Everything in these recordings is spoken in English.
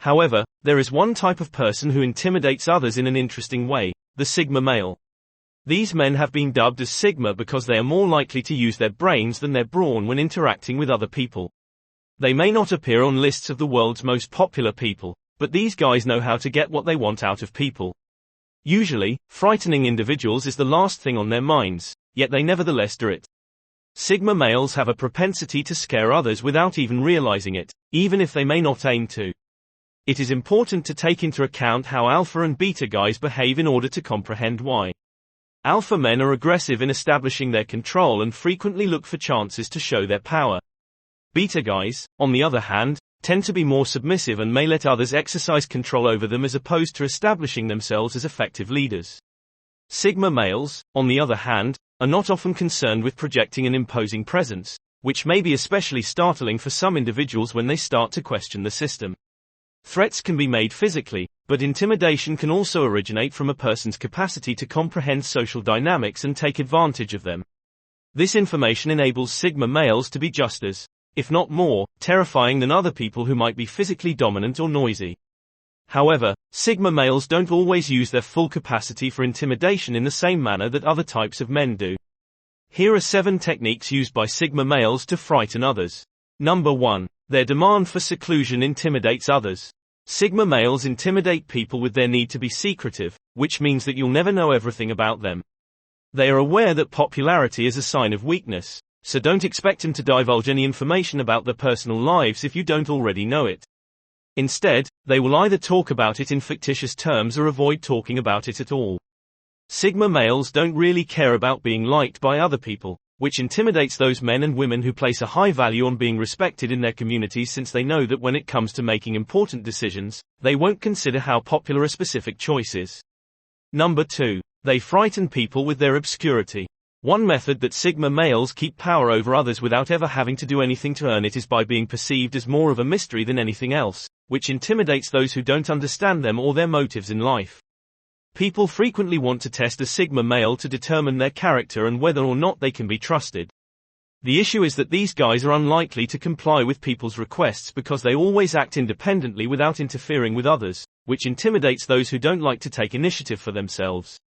However, there is one type of person who intimidates others in an interesting way: the Sigma male. These men have been dubbed as Sigma because they are more likely to use their brains than their brawn when interacting with other people. They may not appear on lists of the world's most popular people, but these guys know how to get what they want out of people. Usually, frightening individuals is the last thing on their minds, yet they nevertheless do it. Sigma males have a propensity to scare others without even realizing it, even if they may not aim to. It is important to take into account how alpha and beta guys behave in order to comprehend why. Alpha men are aggressive in establishing their control and frequently look for chances to show their power. Beta guys, on the other hand, tend to be more submissive and may let others exercise control over them as opposed to establishing themselves as effective leaders. Sigma males, on the other hand, are not often concerned with projecting an imposing presence, which may be especially startling for some individuals when they start to question the system. Threats can be made physically, but intimidation can also originate from a person's capacity to comprehend social dynamics and take advantage of them. This information enables Sigma males to be just as, if not more, terrifying than other people who might be physically dominant or noisy. However, Sigma males don't always use their full capacity for intimidation in the same manner that other types of men do. Here are 7 techniques used by Sigma males to frighten others. Number 1. Their demand for seclusion intimidates others. Sigma males intimidate people with their need to be secretive, which means that you'll never know everything about them. They are aware that popularity is a sign of weakness, so don't expect them to divulge any information about their personal lives if you don't already know it. Instead, they will either talk about it in fictitious terms or avoid talking about it at all. Sigma males don't really care about being liked by other people, which intimidates those men and women who place a high value on being respected in their communities, since they know that when it comes to making important decisions, they won't consider how popular a specific choice is. Number 2. They frighten people with their obscurity. One method that Sigma males keep power over others without ever having to do anything to earn it is by being perceived as more of a mystery than anything else, which intimidates those who don't understand them or their motives in life. People frequently want to test a Sigma male to determine their character and whether or not they can be trusted. The issue is that these guys are unlikely to comply with people's requests because they always act independently without interfering with others, which intimidates those who don't like to take initiative for themselves.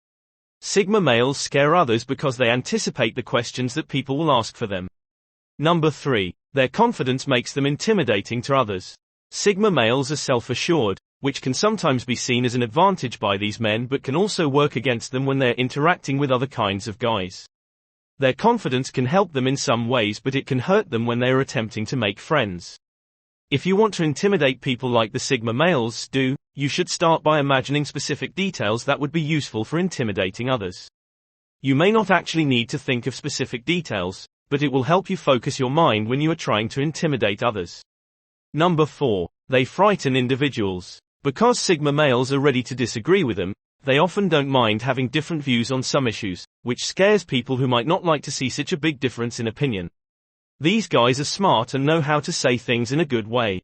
Sigma males scare others because they anticipate the questions that people will ask for them. Number 3. Their confidence makes them intimidating to others. Sigma males are self-assured, which can sometimes be seen as an advantage by these men but can also work against them when they're interacting with other kinds of guys. Their confidence can help them in some ways, but it can hurt them when they are attempting to make friends. If you want to intimidate people like the Sigma males do, you should start by imagining specific details that would be useful for intimidating others. You may not actually need to think of specific details, but it will help you focus your mind when you are trying to intimidate others. Number 4. They frighten individuals. Because Sigma males are ready to disagree with them, they often don't mind having different views on some issues, which scares people who might not like to see such a big difference in opinion. These guys are smart and know how to say things in a good way.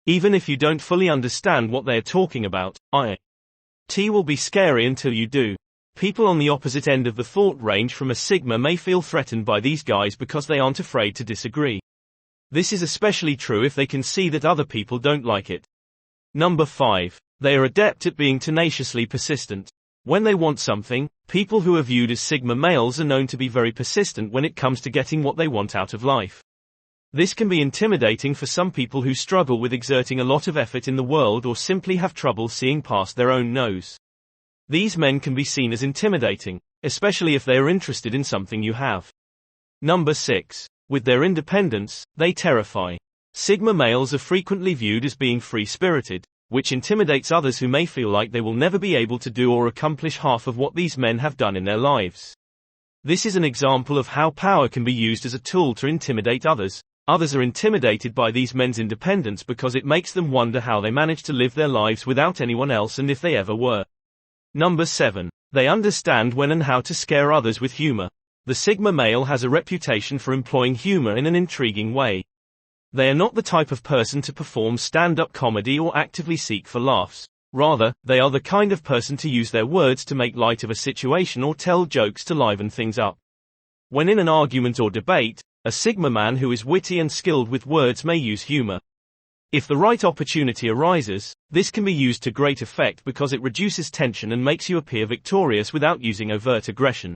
Even if you don't fully understand what they are talking about, it will be scary until you do. People on the opposite end of the thought range from a Sigma may feel threatened by these guys because they aren't afraid to disagree. This is especially true if they can see that other people don't like it. Number 5. They are adept at being tenaciously persistent. When they want something, people who are viewed as Sigma males are known to be very persistent when it comes to getting what they want out of life. This can be intimidating for some people who struggle with exerting a lot of effort in the world or simply have trouble seeing past their own nose. These men can be seen as intimidating, especially if they are interested in something you have. Number 6. With their independence, they terrify. Sigma males are frequently viewed as being free-spirited, which intimidates others who may feel like they will never be able to do or accomplish half of what these men have done in their lives. This is an example of how power can be used as a tool to intimidate others. Others are intimidated by these men's independence because it makes them wonder how they manage to live their lives without anyone else and if they ever were. Number 7. They understand when and how to scare others with humor. The Sigma male has a reputation for employing humor in an intriguing way. They are not the type of person to perform stand-up comedy or actively seek for laughs. Rather, they are the kind of person to use their words to make light of a situation or tell jokes to liven things up. When in an argument or debate, a Sigma man who is witty and skilled with words may use humor. If the right opportunity arises, this can be used to great effect because it reduces tension and makes you appear victorious without using overt aggression.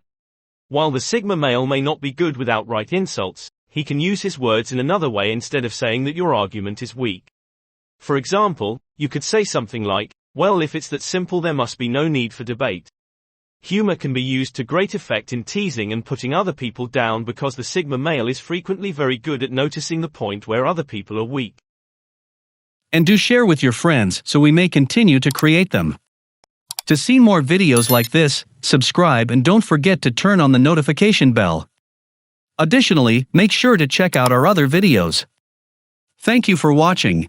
While the Sigma male may not be good with outright insults, he can use his words in another way instead of saying that your argument is weak. For example, you could say something like, "Well, if it's that simple, there must be no need for debate." Humor can be used to great effect in teasing and putting other people down because the Sigma male is frequently very good at noticing the point where other people are weak. And do share with your friends so we may continue to create them. To see more videos like this, subscribe and don't forget to turn on the notification bell. Additionally, make sure to check out our other videos. Thank you for watching.